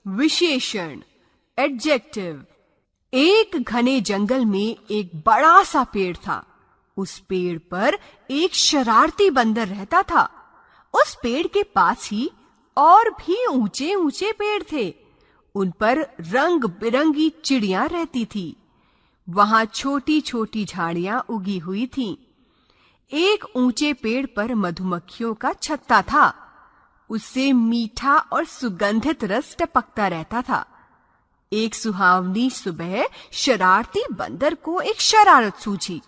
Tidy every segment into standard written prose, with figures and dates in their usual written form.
विशेषण एडजेक्टिव। एक घने जंगल में एक बड़ा सा पेड़ था। उस पेड़ पर एक शरारती बंदर रहता था। उस पेड़ के पास ही और भी ऊंचे ऊंचे पेड़ थे। उन पर रंग बिरंगी चिड़ियां रहती थी। वहां छोटी छोटी झाड़ियां उगी हुई थीं। एक ऊंचे पेड़ पर मधुमक्खियों का छत्ता था। उससे मीठा और सुगंधित रस टपकता रहता था। एक सुहावनी सुबह शरारती बंदर को एक शरारत सूझी।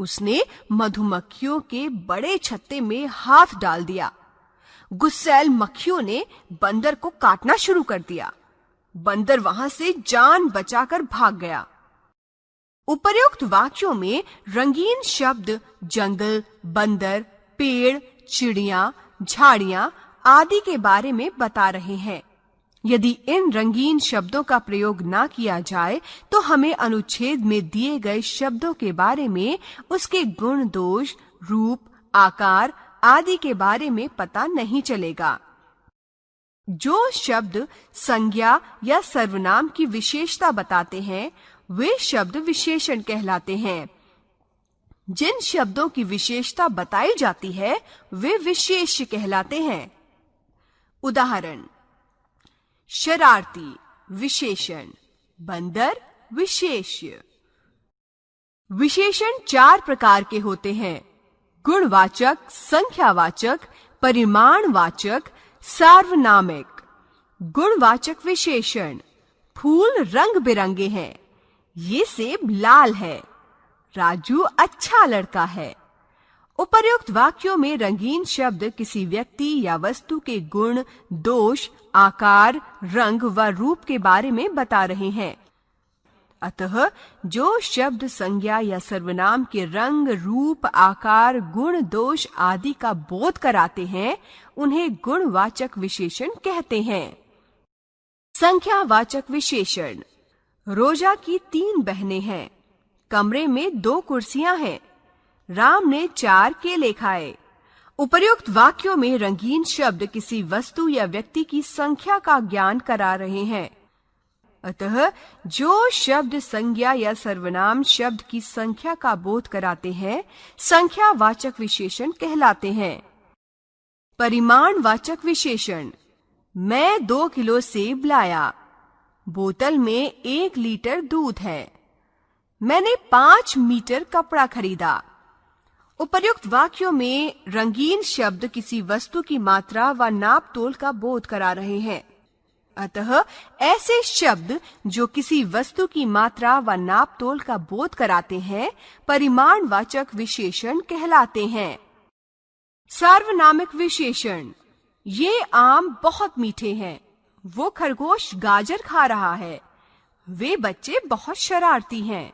उसने मधुमक्खियों के बड़े छत्ते में हाथ डाल दिया। गुस्सैल मक्खियों ने बंदर को काटना शुरू कर दिया। बंदर वहां से जान बचाकर भाग गया। उपर्युक्त वाक्यों में रंगीन शब्द जंगल, बंदर, पेड़, चिड़िया, झाड़ियां आदि के बारे में बता रहे हैं। यदि इन रंगीन शब्दों का प्रयोग ना किया जाए तो हमें अनुच्छेद में दिए गए शब्दों के बारे में, उसके गुण दोष, रूप, आकार आदि के बारे में पता नहीं चलेगा। जो शब्द संज्ञा या सर्वनाम की विशेषता बताते हैं वे शब्द विशेषण कहलाते हैं। जिन शब्दों की विशेषता बताई जाती है वे विशेष्य कहलाते हैं। उदाहरण: शरारती विशेषण, बंदर विशेष्य। विशेषण 4 प्रकार के होते हैं: गुणवाचक, संख्यावाचक, परिमाणवाचक, सार्वनामिक। गुणवाचक विशेषण: फूल रंग बिरंगे हैं। ये सेब लाल है। राजू अच्छा लड़का है। उपर्युक्त वाक्यों में रंगीन शब्द किसी व्यक्ति या वस्तु के गुण, दोष, आकार, रंग व रूप के बारे में बता रहे हैं। अतः जो शब्द संज्ञा या सर्वनाम के रंग, रूप, आकार, गुण, दोष आदि का बोध कराते हैं उन्हें गुणवाचक विशेषण कहते हैं। संख्यावाचक विशेषण: रोजा की 3 बहनें हैं। कमरे में 2 कुर्सियां हैं। राम ने 4 केले खाए। उपर्युक्त वाक्यों में रंगीन शब्द किसी वस्तु या व्यक्ति की संख्या का ज्ञान करा रहे हैं। अतः जो शब्द संज्ञा या सर्वनाम शब्द की संख्या का बोध कराते हैं संख्यावाचक विशेषण कहलाते हैं। परिमाणवाचक विशेषण: मैं 2 किलो सेब लाया। बोतल में 1 लीटर दूध है। मैंने 5 मीटर कपड़ा खरीदा। उपर्युक्त वाक्यों में रंगीन शब्द किसी वस्तु की मात्रा व नाप तोल का बोध करा रहे हैं। अतः ऐसे शब्द जो किसी वस्तु की मात्रा व नाप तोल का बोध कराते हैं परिमाणवाचक विशेषण कहलाते हैं। सार्वनामिक विशेषण: ये आम बहुत मीठे हैं। वो खरगोश गाजर खा रहा है। वे बच्चे बहुत शरारती हैं।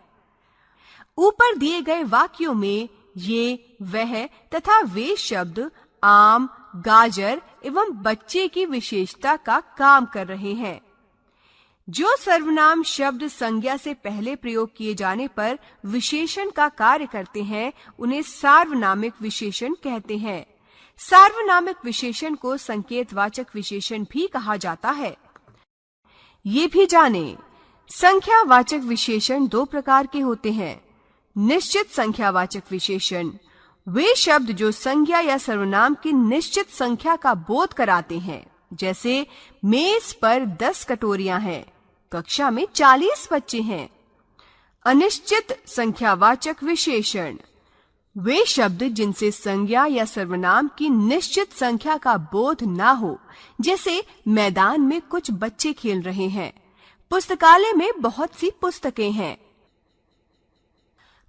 ऊपर दिए गए वाक्यों में ये, वह तथा वे शब्द आम, गाजर एवं बच्चे की विशेषता का काम कर रहे हैं। जो सर्वनाम शब्द संज्ञा से पहले प्रयोग किए जाने पर विशेषण का कार्य करते हैं उन्हें सार्वनामिक विशेषण कहते हैं। सार्वनामिक विशेषण को संकेतवाचक विशेषण भी कहा जाता है। ये भी जानें, संख्यावाचक विशेषण 2 प्रकार के होते हैं। निश्चित संख्यावाचक विशेषण: वे शब्द जो संज्ञा या सर्वनाम की निश्चित संख्या का बोध कराते हैं। जैसे मेज पर 10 कटोरियां हैं। कक्षा में 40 बच्चे हैं। अनिश्चित संख्यावाचक विशेषण: वे शब्द जिनसे संज्ञा या सर्वनाम की निश्चित संख्या का बोध ना हो। जैसे मैदान में कुछ बच्चे खेल रहे हैं। पुस्तकालय में बहुत सी पुस्तकें हैं।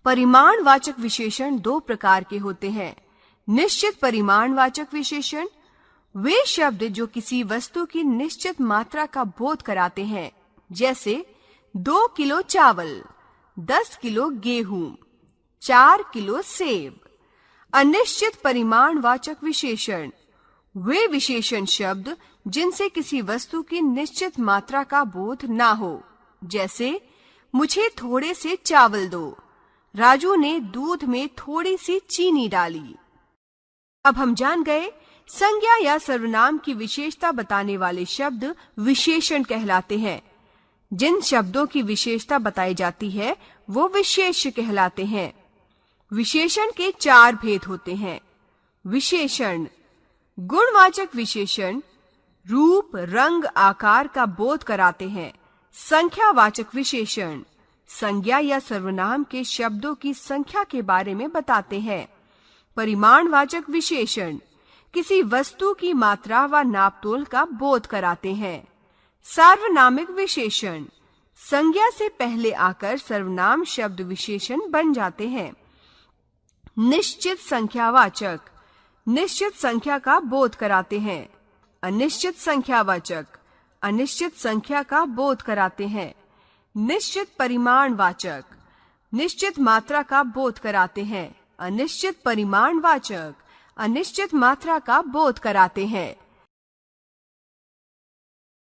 परिमाणवाचक विशेषण 2 प्रकार के होते हैं। निश्चित परिमाणवाचक विशेषण: वे शब्द जो किसी वस्तु की निश्चित मात्रा का बोध कराते हैं। जैसे 2 किलो चावल, 10 किलो गेहूं, 4 किलो सेब। अनिश्चित परिमाणवाचक विशेषण: वे विशेषण शब्द जिनसे किसी वस्तु की निश्चित मात्रा का बोध ना हो। जैसे मुझे थोड़े से चावल दो। राजू ने दूध में थोड़ी सी चीनी डाली। अब हम जान गए संज्ञा या सर्वनाम की विशेषता बताने वाले शब्द विशेषण कहलाते हैं। जिन शब्दों की विशेषता बताई जाती है वो विशेष्य कहलाते हैं। विशेषण के 4 भेद होते हैं। विशेषण: गुणवाचक विशेषण रूप, रंग, आकार का बोध कराते हैं। संख्यावाचक विशेषण संज्ञा या सर्वनाम के शब्दों की संख्या के बारे में बताते हैं। परिमाणवाचक विशेषण किसी वस्तु की मात्रा व नापतोल का बोध कराते हैं। सार्वनामिक विशेषण संज्ञा से पहले आकर सर्वनाम शब्द विशेषण बन जाते हैं। निश्चित संख्यावाचक निश्चित संख्या का बोध कराते हैं। अनिश्चित संख्यावाचक अनिश्चित संख्या का बोध कराते हैं। निश्चित परिमाणवाचक निश्चित मात्रा का बोध कराते हैं। अनिश्चित परिमाणवाचक अनिश्चित मात्रा का बोध कराते हैं।